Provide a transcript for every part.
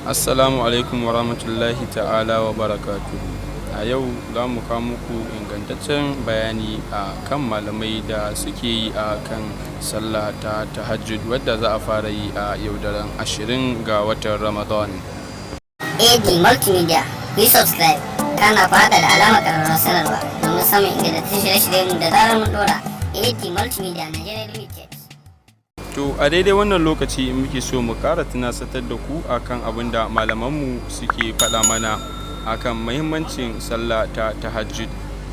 Assalamu alaikum wa rahmatullahi ta'ala wa barakatuhu. A yau za mu kawo muku ingantaccen bayani a kan malamai da suke yi a kan sallah ta tahajjud wadda za a fara yi a yau daren 20 ga watan Ramadan. AD Multimedia, ku yi subscribe, kana fada da alamar ƙararrawar sanarwa domin samun ingantaccen shirye-shiryen da zarar mun dora. AD Multimedia Nigeria Limited. To a daidai wannan lokaci muke so mu ƙara tunasatar da ku akan abin da malamanmu suke faɗa mana akan muhimmancin sallah ta tahajjud.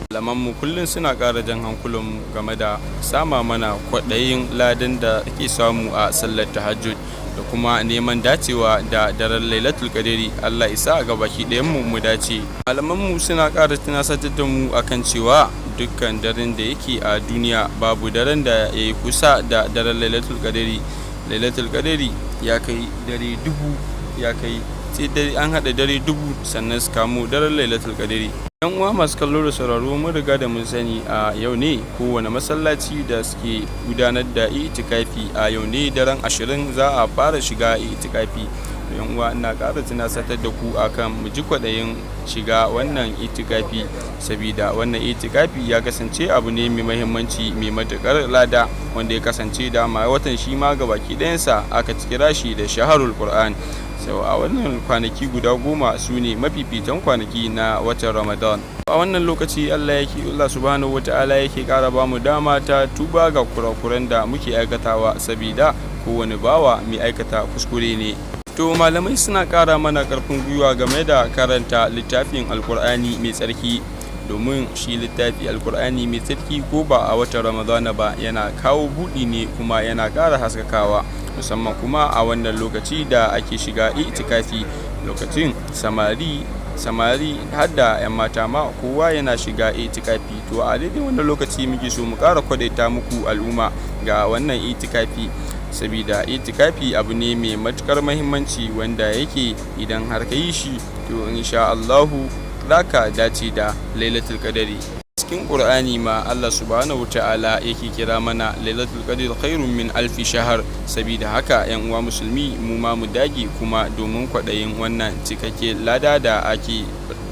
Malamanmu kullum suna ƙara jan hankulanmu game da sama mana kwaɗayin ladan da ake samu a sallar tahajjud da kuma neman dacewa da daren lailatul qadri. Allah isa ga baki ɗayan mu dace. Malamanmu suna ƙara tunasatar da mu akan cewa dukkan daren da yake a duniya babu daren da ya yi kusa da daren lailatul qadri. Lailatul qadri ya kai dare dubu, ya kai sai dare an hada dare dubu sannan su kamo daren lailatul qadri. Yan uwa masu kallo da sauraro, mun riga da mun sani a yau ne kowane masallaci da suke gudanar da itikafi a yau ne daren 20 za a fara shiga itikafi. Yan uwa ina ƙara tunasatar da ku akan mu ji kwaɗayin shiga wannan itikafi, saboda wannan itikafi ya kasance abu ne mai muhimmanci mai matuƙar lada, wanda ya kasance da ma watan shi ma ga baki ɗayansa aka kira shi da shaharul Qur'an. Sau a wannan kwanaki guda 10 su ne mafifitan kwanaki na watan Ramadan. A wannan lokaci Allah subhanahu wata'ala yake ƙara ba mu dama ta tuba ga kurakuran da muke aikatawa, saboda kowane bawa mai aikata kuskure ne. To malamai suna ƙara mana ƙarfin gwiwa game da karanta littafin alkur'ani mai tsarki, domin shi littafi alkur'ani mai tsarki ko ba a watan Ramadana ba yana kawo buɗi ne kuma yana ƙara haskakawa, musamman kuma a wannan lokaci da ake shiga itikafi. Lokacin samari har da 'yan mata ma kowa yana shiga itikafi. To a daidai wannan lokaci muke so mu ƙara kwadaita muku al'umma ga wannan itikafi, saboda itikafi abu ne mai matukar muhimmanci wanda yake idan har ka yi shi to insha Allahu zaka dace da lailatul qadri. Cikin Qur'ani ma Allah subhanahu wata'ala yake kira mana lailatul qadri khairun min alfi shahr. Saboda haka yan uwa musulmi mu ma mu dage kuma domin kwaɗayin wannan cikakke lada da ake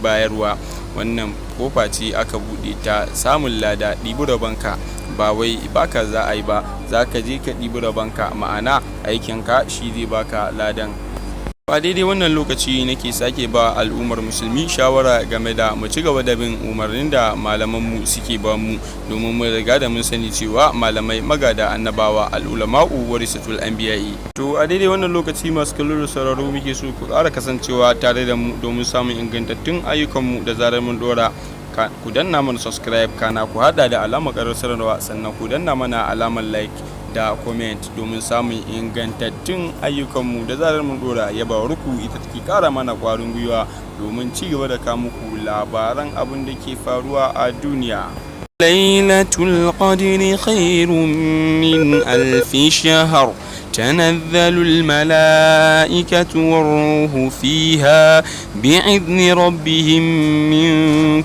bayarwa. Wannan kofa ce aka buɗe ta samun lada, ɗibi rabanka, ba wai baka za a yi ba, za ka je ka ɗibi rabanka, ma'ana aikinka shi zai baka ladan. A daidai wannan lokaci nake sake ba al'ummar musulmi shawara game da mu ci gaba da bin umarnin da malamanmu suke ba mu, domin mun riga da mun sani cewa malamai magada annabawa, al'ulama'u warisatul anbiya'i. To a daidai wannan lokaci masu kallo da sauraro muke so ku ƙara kasancewa tare da mu domin samun ingantattun ayyukanmu da zarar mun dora. Ku danna mana subscribe, kana ku hada da alamar ƙarar sanarwa, sannan ku danna mana alamar like da comment domin samun ingantattun ayyukanmu da zarar mun dora. Yabawarku ita take kara mana kwarin gwiwa domin ci gaba da kawo muku labaran abin da ke faruwa a duniya. Lailatul qadri khairun min alfi shahr. تنزل الملائكة والروح فيها بإذن ربهم من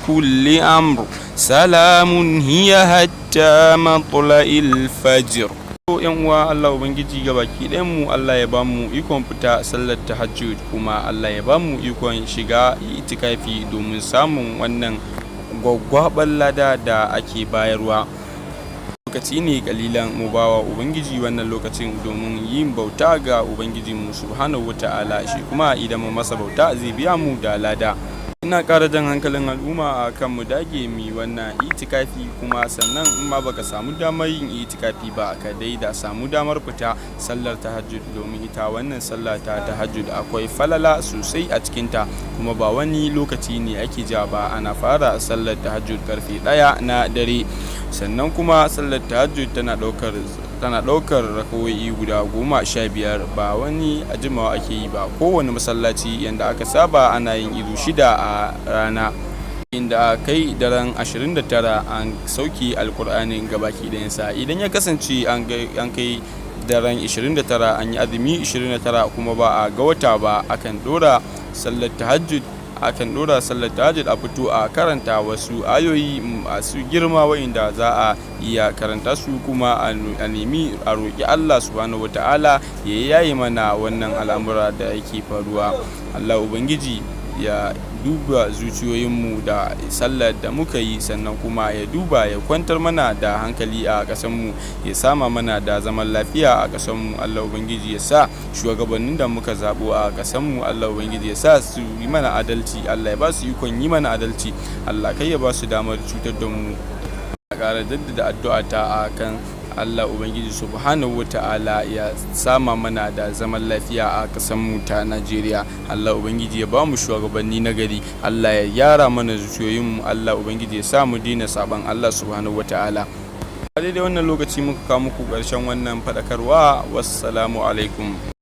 كل أمر سلام هي حتى مطلع الفجر. yan uwa, Allah ubangiji gabaki ɗayan mu Allah ya bamu ikon fita sallar tahajjud, kuma Allah ya bamu ikon shiga itikafi domin samun wannan gwaggwaban lada da ake bayarwa. Lokaci ne kalilan mu bawa ubangiji wannan lokacin domin yin bauta ga ubangijinmu subhanahu wata'ala, shi kuma idan mu masa bauta zai biya mu da lada. Ina ƙara jan hankalin al'umma a kan mu dage mi wannan itikafi, kuma sannan in ma baka samu damar yin itikafi ba ka dai da samu damar fita sallar tahajjud, domin ita wannan sallar ta tahajjud akwai falala sosai a cikinta, kuma ba wani lokaci ne ake ja ba. Ana fara sallar tahajjud karfe 1 na dare, sannan kuma sallar tahajjud tana ɗaukar rakawoyi guda 15, ba wani ajimawa ake yi ba. Kowane masallaci yanda aka saba ana yin izu 6 a rana, inda kai daren 29 an sauki alkur'anin gabaki ɗayansa. Idan ya kasance an kai daren 29 an yi azumi 29 kuma ba a ga wata ba, akan dora sallar tahajjud akan dora sallar tahajjud a fito a karanta wasu ayoyi masu girma wa'inda za a iya karanta su kuma a nemi a roƙi Allah subhanahu wata'ala ya yayi mana wannan al'amura da yake faruwa. Allah ubangiji ya duba zuciyoyinmu da sallar da muka yi, sannan kuma ya duba ya kwantar mana da hankali a ƙasarmu, ya sama mana da zaman lafiya a ƙasarmu. Allah ubangiji ya sa shugabannin da muka zabo a ƙasarmu, Allah ubangiji ya sa su yi mana adalci, Allah ya ba su ikon yi mana adalci, Allah kai ya ba su damar cutar da mu. A ƙara jaddada addu'a ta a kan Allah ubangiji subhanahu wata'ala ya sama mana da zaman lafiya a ƙasar mu ta Najeriya. Allah ubangiji ya ba mu shugabanni na gari, Allah ya gyara mana zuciyoyin mu, Allah ubangiji ya sa mu dina saban Allah subhanahu wata'ala. A daidai wannan lokaci muka kawo muku ƙarshen wannan faɗakarwa. Wassalamu alaikum.